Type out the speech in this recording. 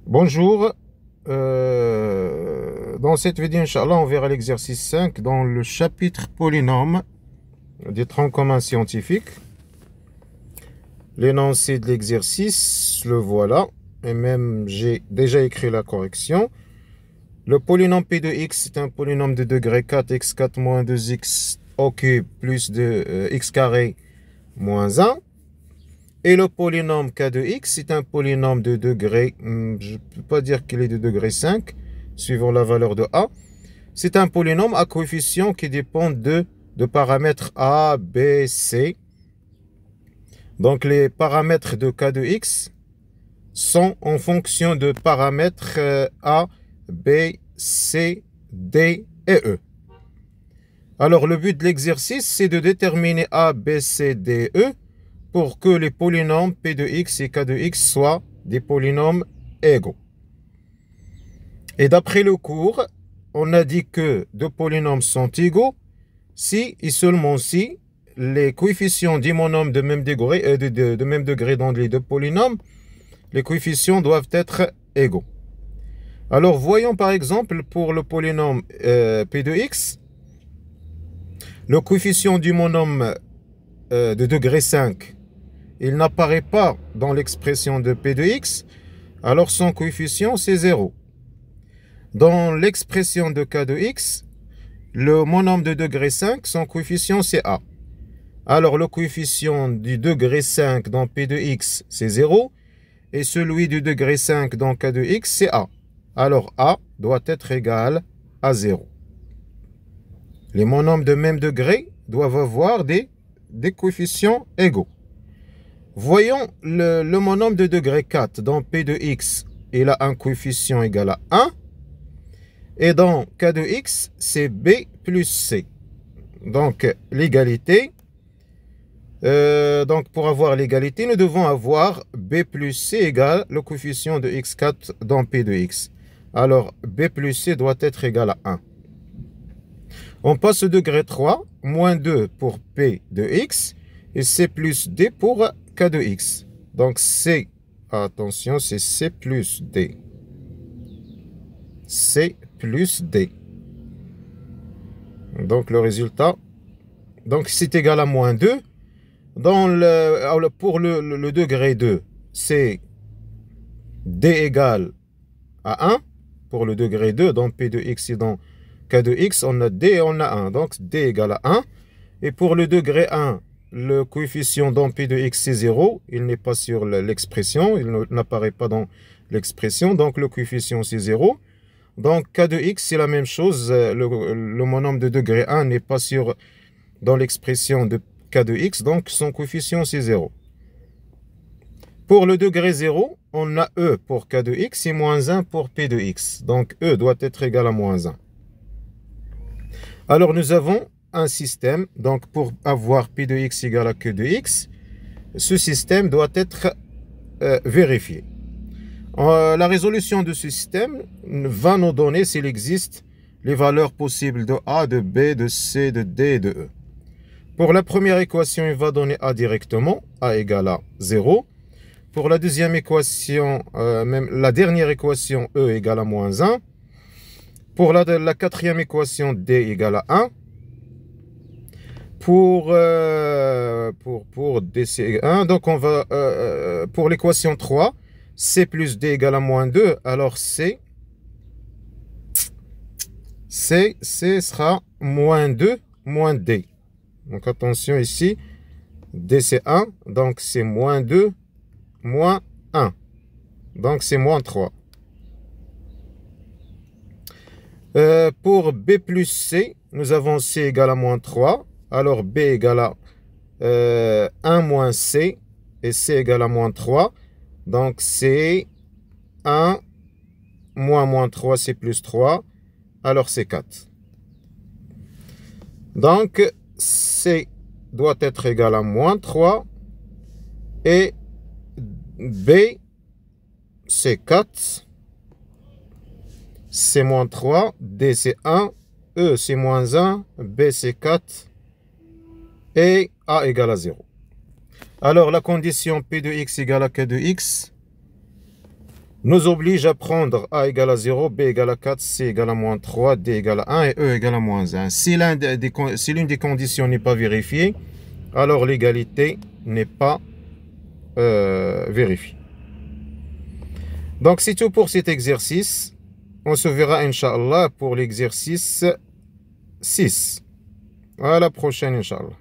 Bonjour, dans cette vidéo, Inch'Allah, on verra l'exercice 5 dans le chapitre polynôme des troncs communs scientifiques. L'énoncé de l'exercice, le voilà, et même j'ai déjà écrit la correction. Le polynôme P de x est un polynôme de degré 4, x4 moins 2x au cube plus de x carré moins 1. Et le polynôme k de x est un polynôme de degré, je ne peux pas dire qu'il est de degré 5, suivant la valeur de a. C'est un polynôme à coefficients qui dépendent de paramètres a, b, c. Donc les paramètres de k de x sont en fonction de paramètres a, b, c, d et e. Alors le but de l'exercice, c'est de déterminer a, b, c, d, e pour que les polynômes p de x et k de x soient des polynômes égaux. Et d'après le cours, on a dit que deux polynômes sont égaux si et seulement si les coefficients d'homonymes de même degré dans les deux polynômes, les coefficients doivent être égaux. Alors voyons par exemple pour le polynôme p de x, le coefficient d'homonyme de degré 5, il n'apparaît pas dans l'expression de p de x, alors son coefficient c'est 0. Dans l'expression de k de x, le monôme de degré 5, son coefficient c'est a. Alors le coefficient du degré 5 dans p de x c'est 0, et celui du degré 5 dans k de x c'est a. Alors a doit être égal à 0. Les monômes de même degré doivent avoir des coefficients égaux. Voyons le monôme de degré 4 dans p de x, il a un coefficient égal à 1. Et dans k de x, c'est b plus c. Donc l'égalité. Donc pour avoir l'égalité, nous devons avoir b plus c égale le coefficient de x4 dans p de x. Alors b plus c doit être égal à 1. On passe au degré 3, moins 2 pour p de x et c plus d pour k de x. Donc c, attention, c'est c plus d. C plus d. Donc le résultat, donc c'est égal à moins 2. Pour le degré 2, c'est d égale à 1. Pour le degré 2, dans p de x et dans k de x, on a d et on a 1. Donc d égale à 1. Et pour le degré 1, le coefficient dans p de x c'est 0. Il n'est pas sur l'expression. Il n'apparaît pas dans l'expression. Donc le coefficient c'est 0. Donc k de x c'est la même chose. Le monôme de degré 1 n'est pas dans l'expression de k de x. Donc son coefficient c'est 0. Pour le degré 0, on a e pour k de x et moins 1 pour p de x. Donc e doit être égal à moins 1. Alors nous avons un système. Donc pour avoir p de x égale à q de x, ce système doit être vérifié. La résolution de ce système va nous donner, s'il existe, les valeurs possibles de a, de b, de c, de d et de e. Pour la première équation, il va donner a directement, a égale à 0. Pour la deuxième équation, même la dernière équation, e égale à moins 1. Pour la quatrième équation, d égale à 1. Pour d, c'est 1. Donc on va, pour l'équation 3, c plus d égale à moins 2. Alors c sera moins 2, moins d. Donc attention ici, d c'est 1, donc c'est moins 2, moins 1. Donc c'est moins 3. Pour b plus c, nous avons c égale à moins 3. Alors b égale à 1 moins c et c égale à moins 3. Donc c'est 1 moins 3, c'est plus 3. Alors c'est 4. Donc c doit être égal à moins 3. Et b c'est 4. C'est moins 3. D c'est 1. E c'est moins 1. B c'est 4. Et a égale à 0. Alors la condition p de x égale à k de x, nous oblige à prendre A égale à 0, B égale à 4, C égale à moins 3, D égale à 1 et E égale à moins 1. Si l'une des conditions n'est pas vérifiée, alors l'égalité n'est pas vérifiée. Donc c'est tout pour cet exercice. On se verra, Inch'Allah, pour l'exercice 6. À la prochaine, Inch'Allah.